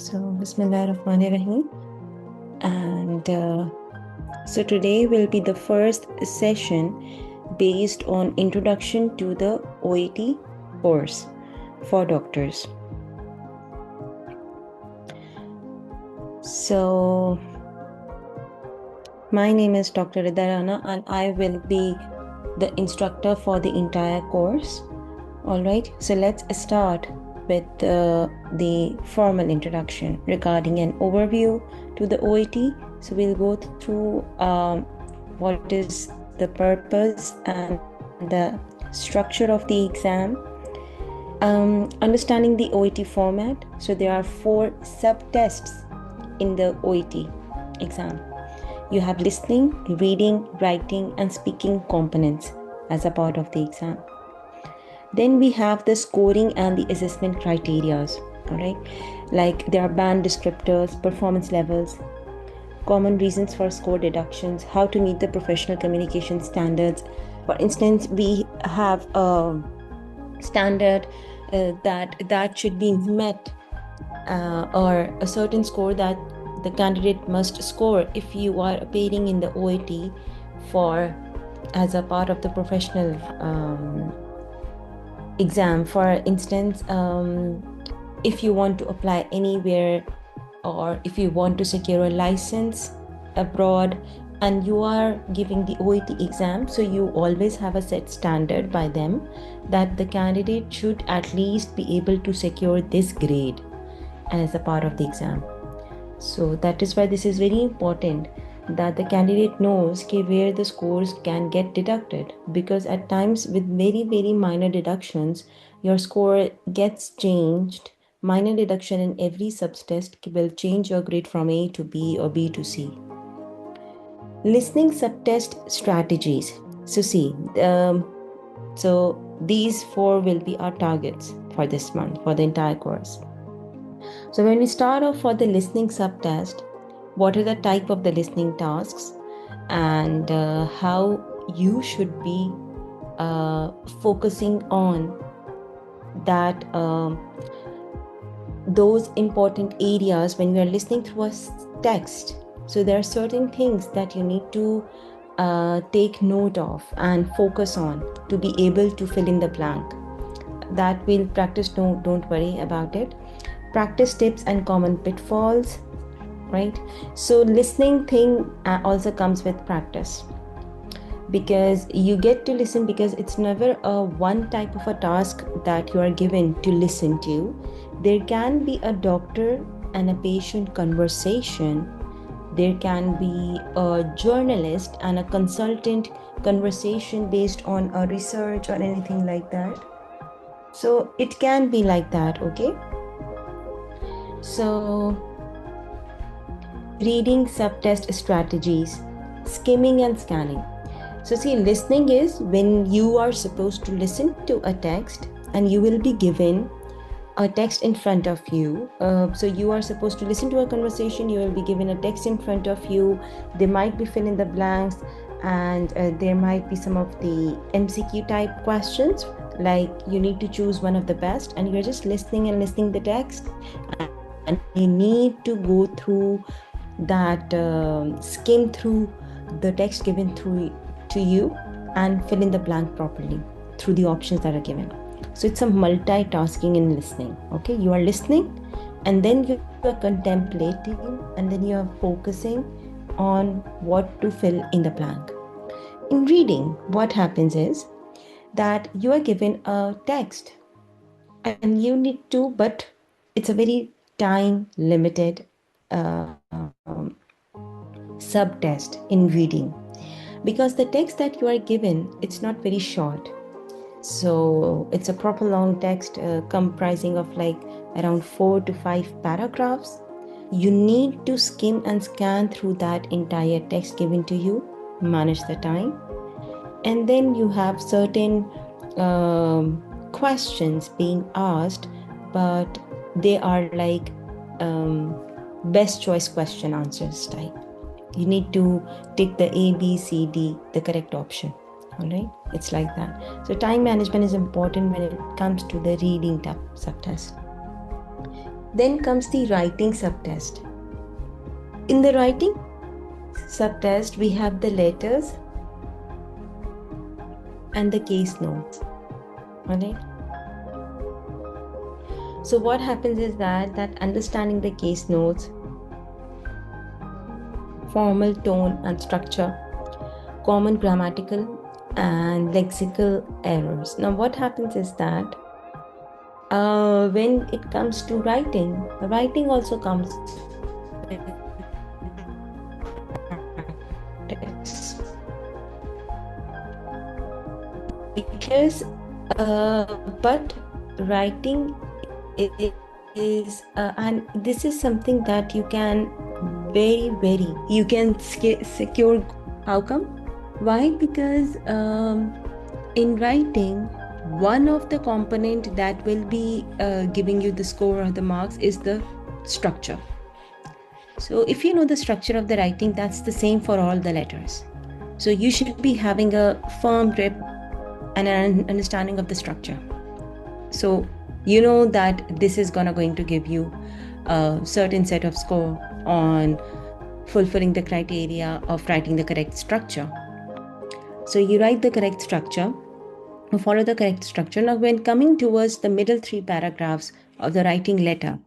So, Bismillahirrahmanirrahim. And so today will be the first session based on introduction to the OET course for doctors. So, my name is Dr. Rida Rana and I will be the instructor for the entire course. All right, so let's start with the formal introduction regarding an overview to the OET. So we'll go through what is the purpose and the structure of the exam, understanding the OET format. So there are 4 sub-tests in the OET exam. You have listening, reading, writing, and speaking components as a part of the exam. Then we have the scoring and the assessment criteria, all right? Like there are band descriptors, performance levels, common reasons for score deductions, how to meet the professional communication standards. For instance, we have a standard that should be met or a certain score that the candidate must score if you are appearing in the OET for as a part of the professional exam. For instance, if you want to apply anywhere or if you want to secure a license abroad and you are giving the OET exam, so you always have a set standard by them that the candidate should at least be able to secure this grade as a part of the exam. So that is why this is very important that the candidate knows where the scores can get deducted, because at times with very minor deductions your score gets changed. Minor deduction in every subtest will change your grade from A to B or B to C. Listening subtest strategies. So see, so these 4 will be our targets for this month, for the entire course. So when we start off for the listening subtest, what are the type of the listening tasks and how you should be focusing on that those important areas when we are listening through a text. So there are certain things that you need to take note of and focus on to be able to fill in the blank. That we'll practice, don't worry about it. Practice tips and common pitfalls, right? So listening thing also comes with practice, because you get to listen, because it's never a one type of a task that you are given to listen to. There can be a doctor and a patient conversation. There can be a journalist and a consultant conversation based on a research or anything like that. So it can be like that, okay? So reading subtest strategies, skimming and scanning. So see, listening is when you are supposed to listen to a text and you will be given a text in front of you. So you are supposed to listen to a conversation, you will be given a text in front of you. There might be fill in the blanks and there might be some of the MCQ type questions, like you need to choose one of the best and you're just listening the text, and you need to go through that, skim through the text given through to you and fill in the blank properly through the options that are given. So it's a multitasking in listening, okay? You are listening and then you are contemplating and then you are focusing on what to fill in the blank. In reading, what happens is that you are given a text and you need to, but it's a very time limited subtest in reading, because the text that you are given, it's not very short. So it's a proper long text comprising of like around 4 to 5 paragraphs. You need to skim and scan through that entire text given to you, manage the time, and then you have certain questions being asked, but they are like best choice question answers type. You need to tick the A, B, C, D, the correct option. All right, it's like that. So time management is important when it comes to the reading subtest. Then comes the writing subtest. In the writing subtest, we have the letters and the case notes. Alright. So what happens is that understanding the case notes, formal tone and structure, common grammatical and lexical errors. Now what happens is that when it comes to writing also comes with practice. Because but writing is and this is something that you can you can secure. How come? Why? Because in writing, one of the component that will be giving you the score or the marks is the structure. So if you know the structure of the writing, that's the same for all the letters. So you should be having a firm grip and an understanding of the structure. So you know that this is going to give you a certain set of score on fulfilling the criteria of writing the correct structure. So you write the correct structure, you follow the correct structure. Now when coming towards the middle 3 paragraphs of the writing letter,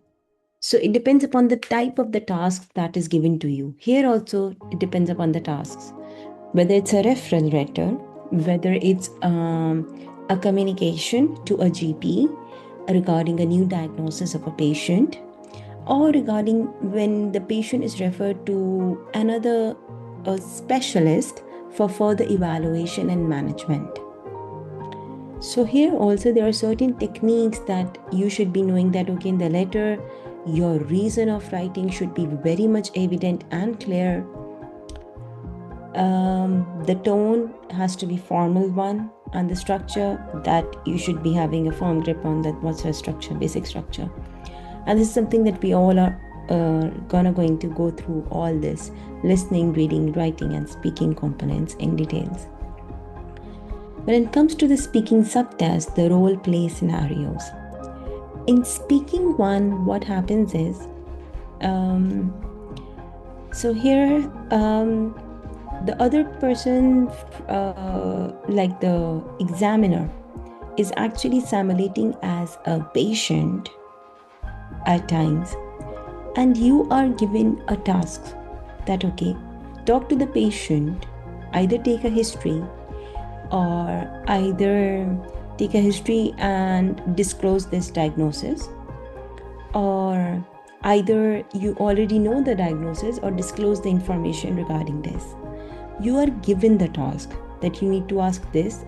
so it depends upon the type of the task that is given to you. Here also it depends upon the tasks, whether it's a referral letter, whether it's a communication to a GP regarding a new diagnosis of a patient, or regarding when the patient is referred to another specialist for further evaluation and management. So here also there are certain techniques that you should be knowing, that okay, in the letter your reason of writing should be very much evident and clear. The tone has to be formal one, and the structure, that you should be having a firm grip on that. What's your structure, basic structure. And this is something that we all are going to go through all this listening, reading, writing and speaking components in details. When it comes to the speaking subtest, the role play scenarios. In speaking one, what happens is, so here the other person, like the examiner, is actually simulating as a patient at times, and you are given a task that okay, talk to the patient, either take a history and disclose this diagnosis, or either you already know the diagnosis or disclose the information regarding this. You are given the task that you need to ask this,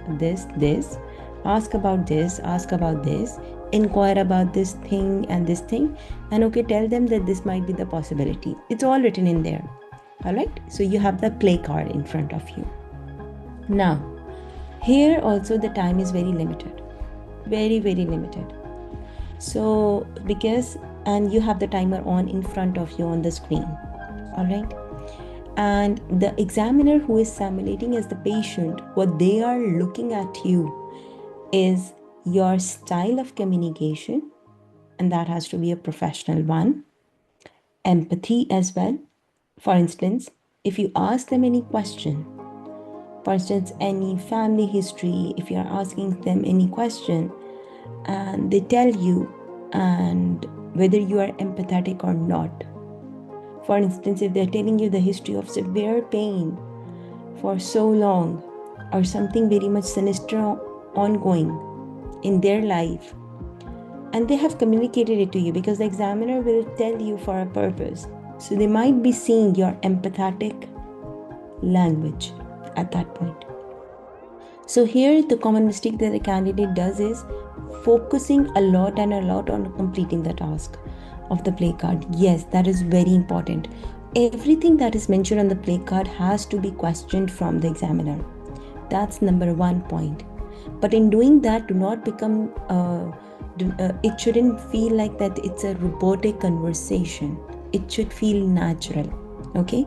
ask about this, inquire about this thing, and okay, tell them that this might be the possibility. It's all written in there. All right, so you have the play card in front of you. Now here also the time is very limited, very limited. So and you have the timer on in front of you on the screen. All right, and the examiner who is simulating as the patient, what they are looking at you is your style of communication, and that has to be a professional one. Empathy as well. For instance, if you ask them any question, for instance any family history, if you are asking them any question and they tell you, and whether you are empathetic or not. For instance, if they're telling you the history of severe pain for so long, or something very much sinister ongoing in their life, and they have communicated it to you, because the examiner will tell you for a purpose. So they might be seeing your empathetic language at that point. So here the common mistake that the candidate does is focusing a lot on completing the task of the play card. Yes, that is very important. Everything that is mentioned on the play card has to be questioned from the examiner. That's number 1 point. But in doing that, do not become it shouldn't feel like that it's a robotic conversation. It should feel natural. Okay.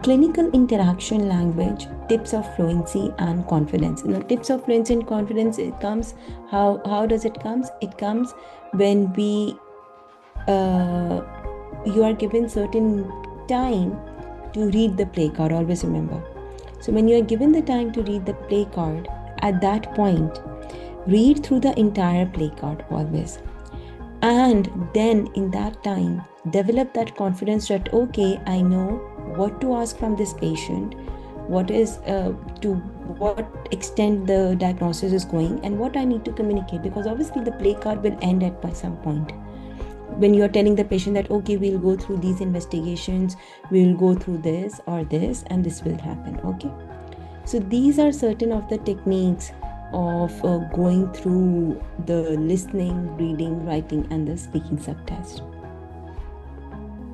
Clinical interaction language, tips of fluency and confidence. Now, tips of fluency and confidence, it comes, how does it comes? It comes when we you are given certain time to read the play card. Always remember. So when you are given the time to read the play card, at that point, read through the entire play card always. And then in that time, develop that confidence that, okay, I know what to ask from this patient, what is to what extent the diagnosis is going, and what I need to communicate, because obviously the play card will end at by some point when you're telling the patient that, okay, we'll go through these investigations, we'll go through this or this, and this will happen. Okay, so these are certain of the techniques of going through the listening, reading, writing, and the speaking subtest.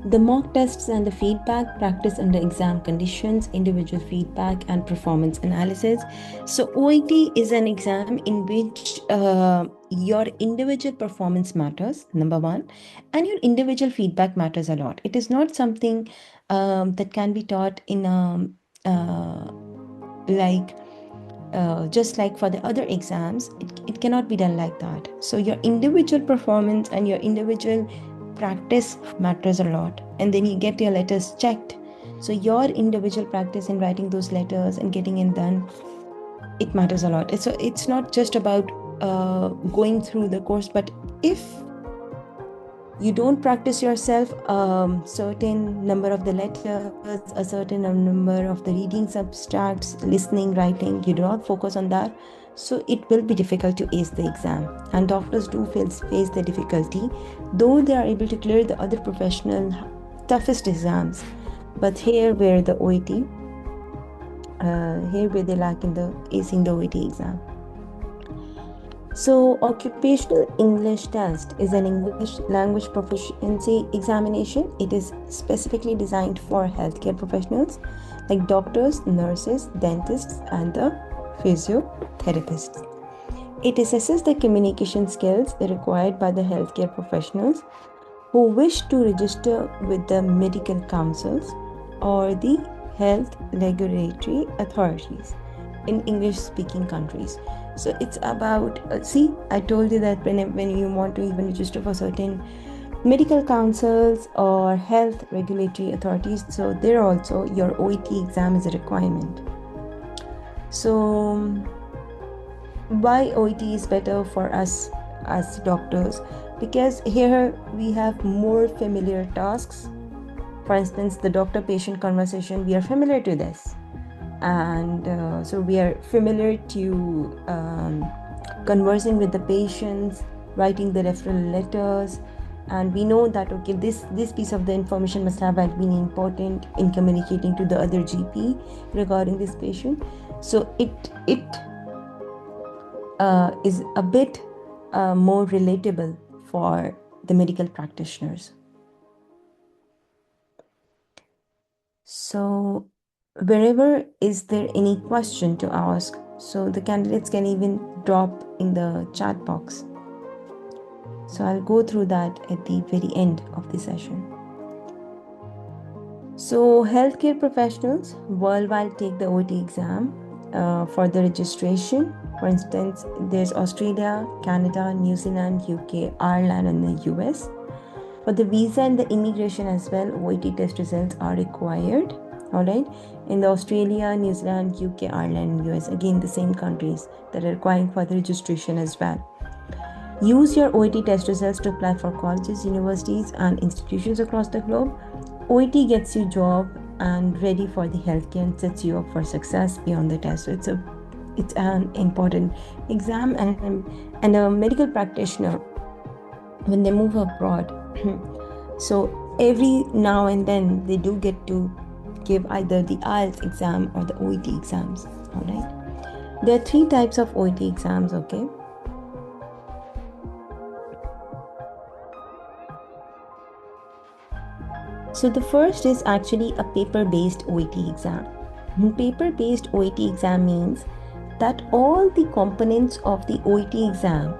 The mock tests and the feedback, practice under exam conditions, individual feedback, and performance analysis. So OET is an exam in which your individual performance matters, number one, and your individual feedback matters a lot. It is not something that can be taught in like just like for the other exams. It cannot be done like that. So your individual performance and your individual practice matters a lot, and then you get your letters checked. So your individual practice in writing those letters and getting it done, it matters a lot. It's not just about going through the course, but if you don't practice yourself certain number of the letters, a certain number of the reading subtracts, listening, writing, you do not focus on that, so it will be difficult to ace the exam. And doctors do face the difficulty, though they are able to clear the other professional toughest exams. But here where the OET, here where they lack in the acing the OET exam. So, occupational English test is an English language proficiency examination. It is specifically designed for healthcare professionals like doctors, nurses, dentists, and the physiotherapists. It assesses the communication skills required by the healthcare professionals who wish to register with the medical councils or the health regulatory authorities in English-speaking countries. So it's about, see, I told you that when you want to even register for certain medical councils or health regulatory authorities, so there also your OET exam is a requirement. So why OET is better for us as doctors? Because here we have more familiar tasks. For instance, the doctor-patient conversation, we are familiar to this. And so we are familiar to conversing with the patients, writing the referral letters, and we know that, okay, this piece of the information must have been important in communicating to the other GP regarding this patient. So it is a bit more relatable for the medical practitioners. So wherever is there any question to ask, so the candidates can even drop in the chat box. So I'll go through that at the very end of the session. So healthcare professionals worldwide take the OET exam for the registration. For instance, there's Australia, Canada, New Zealand, UK, Ireland, and the US. For the visa and the immigration as well, OET test results are required. All right, in the Australia, New Zealand, UK, Ireland, US, again the same countries that are requiring for the registration as well. Use your OET test results to apply for colleges, universities, and institutions across the globe. OET gets you job and ready for the healthcare and sets you up for success beyond the test. So it's an important exam, and a medical practitioner, when they move abroad, so every now and then they do get to give either the IELTS exam or the OET exams. All right, there are 3 types of OET exams. Okay, so the first is actually a paper-based OET exam. Paper-based OET exam means that all the components of the OET exam,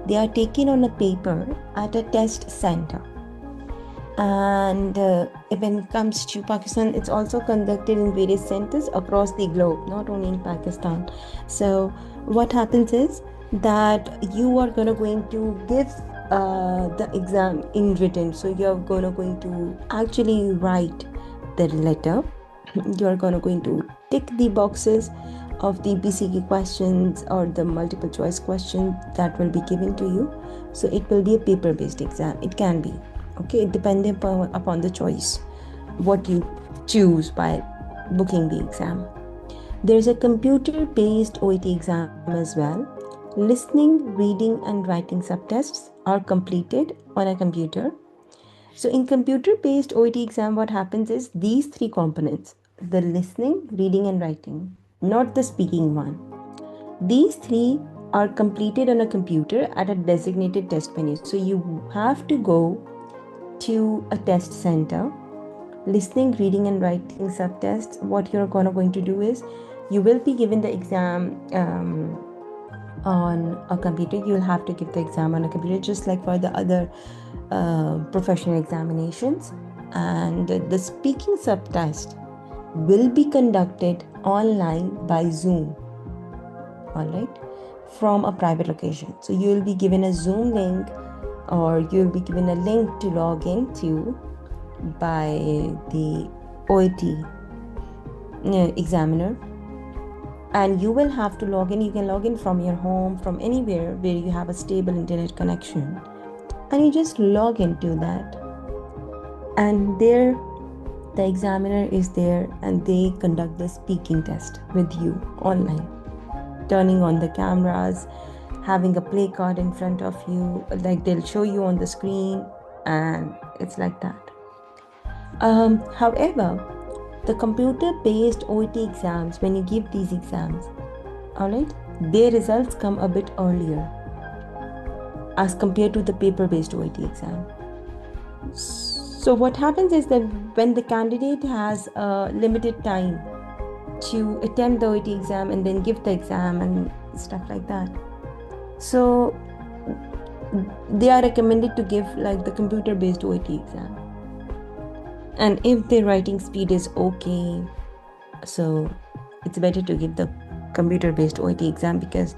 they are taken on a paper at a test center. And when it comes to Pakistan, it's also conducted in various centers across the globe, not only in Pakistan. So what happens is that you are going to give the exam in written. So you're going to actually write the letter. You're going to tick the boxes of the BCK questions or the multiple choice question that will be given to you. So it will be a paper based exam. It can be, okay, depending upon the choice what you choose by booking the exam. There's a computer based OET exam as well. Listening, reading and writing subtests are completed on a computer. So in computer based OET exam, what happens is these three components: the listening, reading and writing, not the speaking one. These three are completed on a computer at a designated test venue. So you have to go to a test center. Listening, reading and writing subtests, what you're going to do is you will be given the exam on a computer. You'll have to give the exam on a computer just like for the other professional examinations. And the speaking subtest will be conducted online by Zoom, all right, from a private location. So you'll be given a Zoom link, or you'll be given a link to log into by the OET examiner, and you will have to log in. You can log in from your home, from anywhere where you have a stable internet connection, and you just log into that, and there the examiner is there and they conduct the speaking test with you online, turning on the cameras, having a play card in front of you, like they'll show you on the screen, and it's like that. However, the computer-based OET exams, when you give these exams, all right, their results come a bit earlier as compared to the paper-based OET exam. So what happens is that when the candidate has a limited time to attend the OET exam and then give the exam and stuff like that, so they are recommended to give like the computer-based OET exam. And if their writing speed is okay, so it's better to give the computer-based OET exam because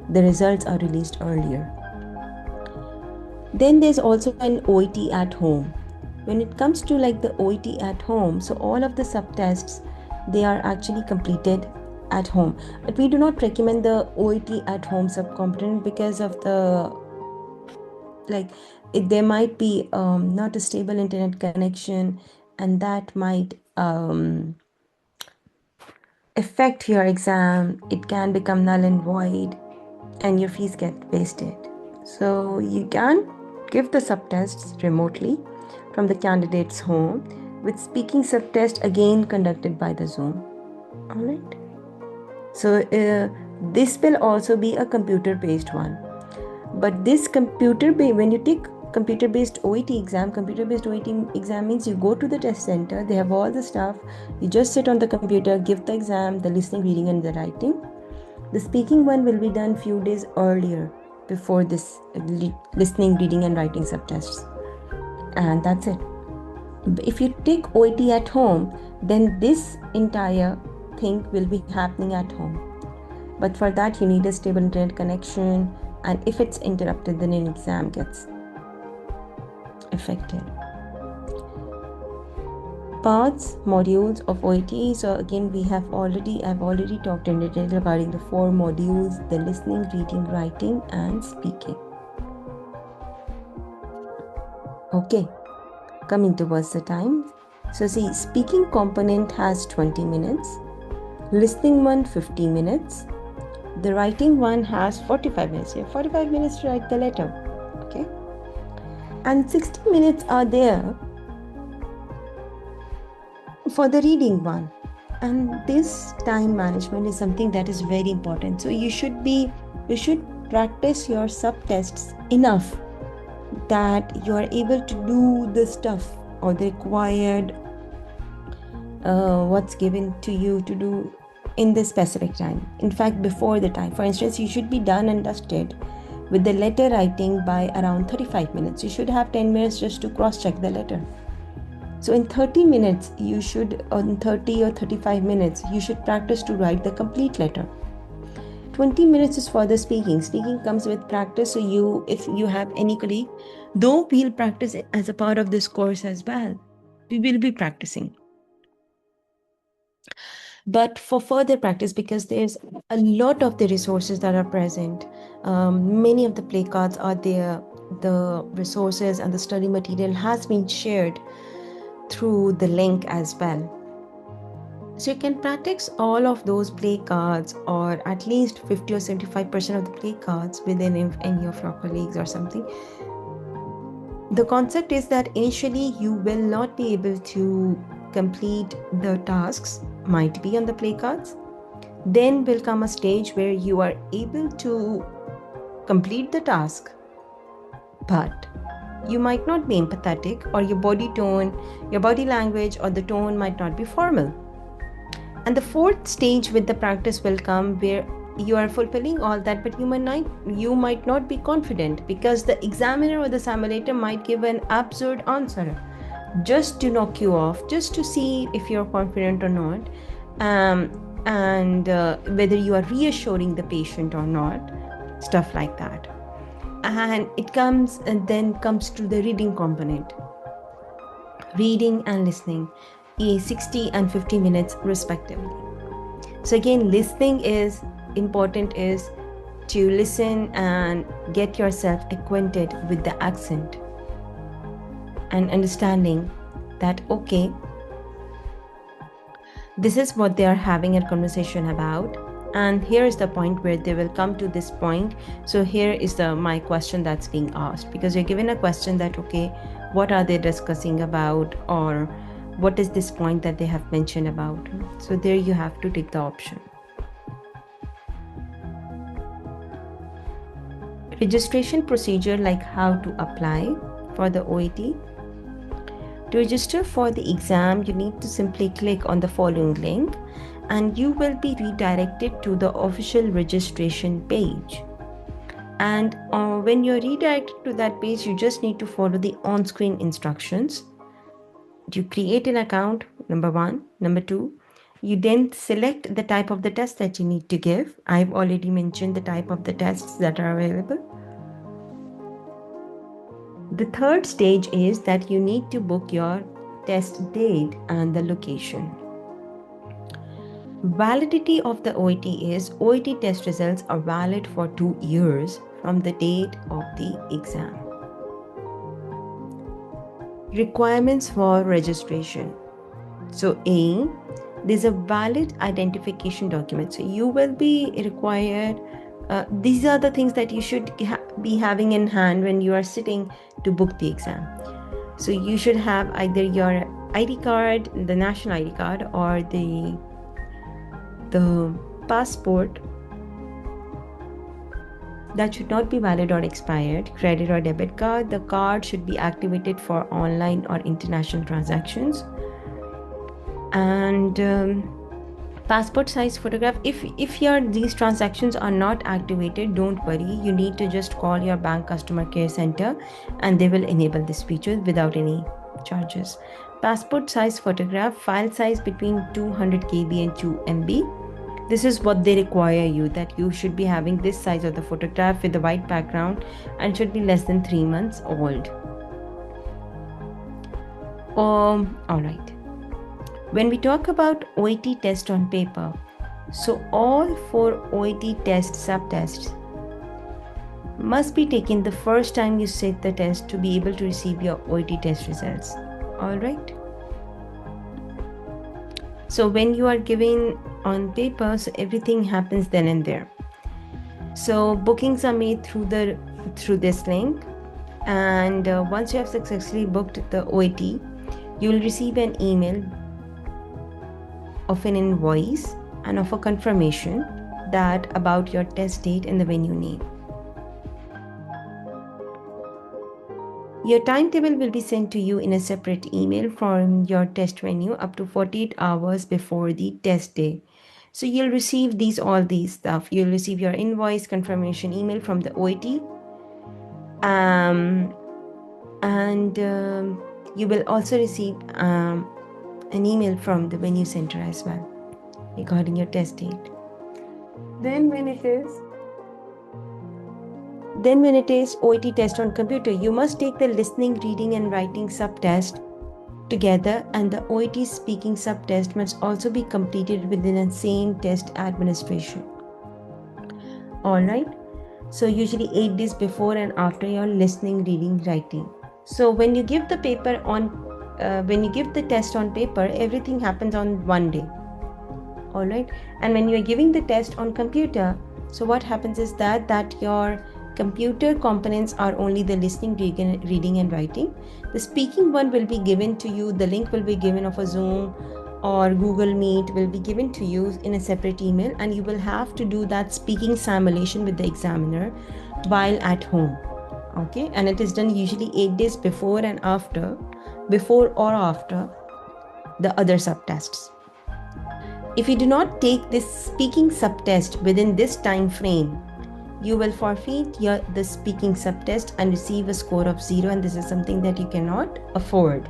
the results are released earlier. Then there's also an OET at home. When it comes to like the OET at home, so all of the subtests, they are actually completed at home. But we do not recommend the OET at home subcomponent because of the there might be not a stable internet connection, and that might affect your exam. It can become null and void and your fees get wasted. So you can give the subtests remotely from the candidate's home, with speaking subtest again conducted by the Zoom. All right. So this will also be a computer-based one. But this when you take computer-based OET exam means you go to the test center, they have all the stuff, you just sit on the computer, give the exam, the listening, reading and the writing. The speaking one will be done few days earlier before this listening, reading and writing subtests, and that's it. If you take OET at home, then this entire thing will be happening at home. But for that you need a stable internet connection, and if it's interrupted, then an exam gets affected. Parts, modules of OET. So again, I've already talked in detail regarding the 4 modules: the listening, reading, writing and speaking. Okay, coming towards the time. So see, speaking component has 20 minutes, listening one 50 minutes, the writing one has 45 minutes. You have 45 minutes to write the letter, okay? And 60 minutes are there for the reading one. And this time management is something that is very important. So you should practice your subtests enough that you are able to do the stuff or the required what's given to you to do in the specific time. In fact, before the time. For instance, you should be done and dusted with the letter writing by around 35 minutes. You should have 10 minutes just to cross-check the letter. So in 30 minutes, you should, on 30 or 35 minutes, you should practice to write the complete letter. 20 minutes is for the speaking. Speaking comes with practice. So if you have any colleague, though we'll practice it as a part of this course as well, we will be practicing. But for further practice, because there's a lot of the resources that are present, many of the play cards are there, the resources and the study material has been shared through the link as well. So you can practice all of those play cards, or at least 50 or 75% of the play cards within any of your colleagues or something. The concept is that initially you will not be able to complete the tasks, might be on the play cards. Then will come a stage where you are able to complete the task, but you might not be empathetic, or your body tone, your body language, or the tone might not be formal. And the fourth stage with the practice will come where you are fulfilling all that, but you might not be confident, because the examiner or the simulator might give an absurd answer just to knock you off, just to see if you're confident or not, and whether you are reassuring the patient or not, stuff like that. And then comes to the reading component. Reading and listening is 60 and 50 minutes respectively. So again, listening is important, is to listen and get yourself acquainted with the accent and understanding that, okay, this is what they are having a conversation about, and here is the point where they will come to this point. So here is my question that's being asked, because you're given a question that, okay, what are they discussing about, or what is this point that they have mentioned about. So there you have to take the option. Registration procedure, like how to apply for the OET. To register for the exam, you need to simply click on the following link, and you will be redirected to the official registration page. And when you're redirected to that page, you just need to follow the on-screen instructions. You create an account, number one. Number two, you then select the type of the test that you need to give. I've already mentioned the type of the tests that are available. The third stage is that you need to book your test date and the location. Validity of the OET is OET test results are valid for 2 years from the date of the exam. Requirements for registration. So A, there's a valid identification document. So you will be required, these are the things that you should be having in hand when you are sitting to book the exam. So you should have either your ID card, the national ID card, or the passport that should not be valid or expired, credit or debit card. The card should be activated for online or international transactions. And passport size photograph. If these transactions are not activated, don't worry, you need to just call your bank customer care center and they will enable this feature without any charges. Passport size photograph, file size between 200 KB and 2 MB. This is what they require you, that you should be having this size of the photograph with the white background and should be less than 3 months old. All right. When we talk about OET test on paper, so all 4 OET test subtests must be taken the first time you sit the test to be able to receive your OET test results. All right. So when you are giving on paper, so everything happens then and there. So bookings are made through this link, and once you have successfully booked the OET, you will receive an email of an invoice and of a confirmation that about your test date and the venue name. Your timetable will be sent to you in a separate email from your test venue up to 48 hours before the test day. So you'll receive all these stuff. You'll receive your invoice confirmation email from the OET, and you will also receive an email from the venue center as well regarding your test date. Then when it is OET test on computer, you must take the listening, reading and writing subtest together, and the OET speaking subtest must also be completed within the same test administration. Alright, so usually 8 days before and after your listening, reading, writing. So when you give the paper on, when you give the test on paper, everything happens on one day. Alright, and when you're giving the test on computer, so what happens is that your computer components are only the listening, reading and writing. The speaking one will be given to you, the link will be given of a Zoom or Google Meet will be given to you in a separate email, and you will have to do that speaking simulation with the examiner while at home. Okay, and it is done usually 8 days before and after, before or after the other subtests. If you do not take this speaking subtest within this time frame, you will forfeit the speaking subtest and receive a score of 0, and this is something that you cannot afford.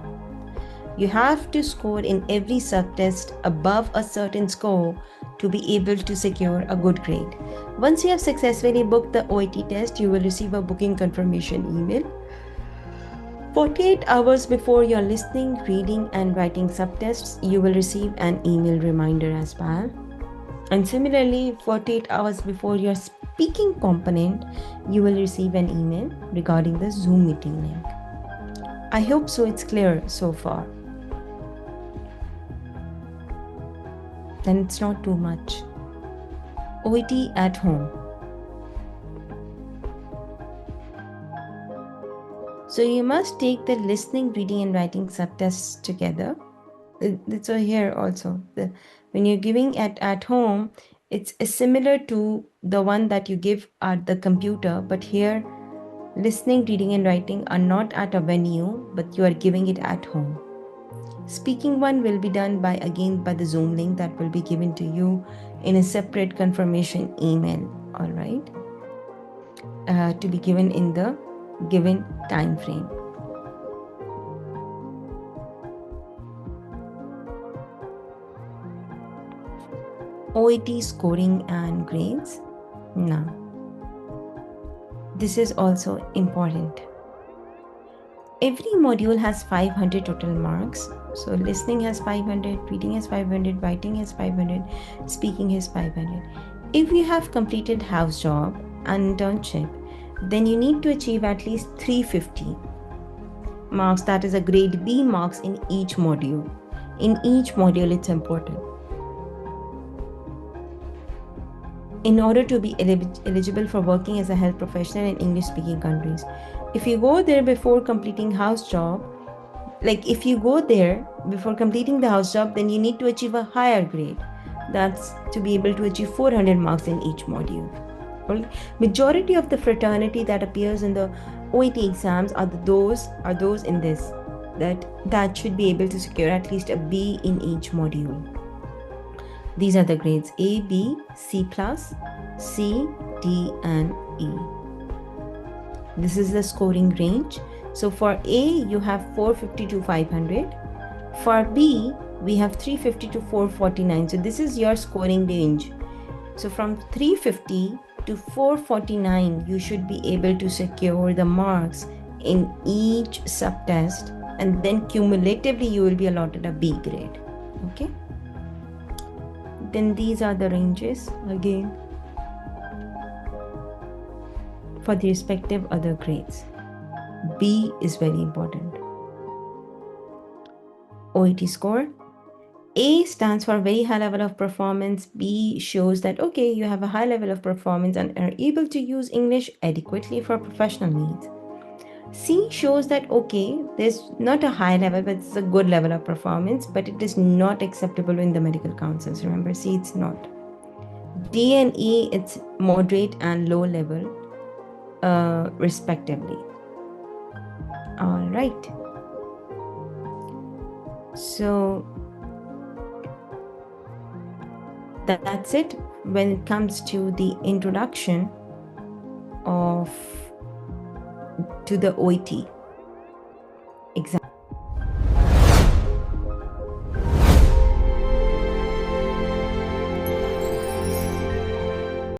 You have to score in every subtest above a certain score to be able to secure a good grade. Once you have successfully booked the OET test, you will receive a booking confirmation email. 48 hours before your listening, reading and writing subtests, you will receive an email reminder as well. And similarly, 48 hours before your speaking component, you will receive an email regarding the Zoom meeting link. I hope so it's clear so far. Then it's not too much. OET at home. So you must take the listening, reading and writing subtests together. It's here also. When you're giving at home, it's similar to the one that you give at the computer, but here listening, reading and writing are not at a venue, but you are giving it at home. Speaking one will be done by the Zoom link that will be given to you in a separate confirmation email, all right, to be given in the given time frame. OET scoring and grades. Now, this is also important. Every module has 500 total marks. So listening has 500, reading has 500, writing has 500, speaking has 500. If you have completed house job and internship, then you need to achieve at least 350 marks. That is a grade B marks in each module. In each module, it's important. In order to be eligible for working as a health professional in English-speaking countries. If you go there before completing house job, like if you go there before completing the house job, then you need to achieve a higher grade. That's to be able to achieve 400 marks in each module. Majority of the fraternity that appears in the OET exams are those in this, that should be able to secure at least a B in each module. These are the grades A, B, C+, C, D and E. This is the scoring range. So for A, you have 450 to 500. For B, we have 350 to 449. So this is your scoring range. So from 350 to 449, you should be able to secure the marks in each subtest, and then cumulatively you will be allotted a B grade. Okay. Then these are the ranges again for the respective other grades. B is very important. OET score. A stands for very high level of performance. B shows that, okay, you have a high level of performance and are able to use English adequately for professional needs. C shows that, okay, there's not a high level, but it's a good level of performance, but it is not acceptable in the medical councils. Remember, C, it's not. D and E, it's moderate and low level, respectively. All right. So that's it when it comes to the introduction to the OET.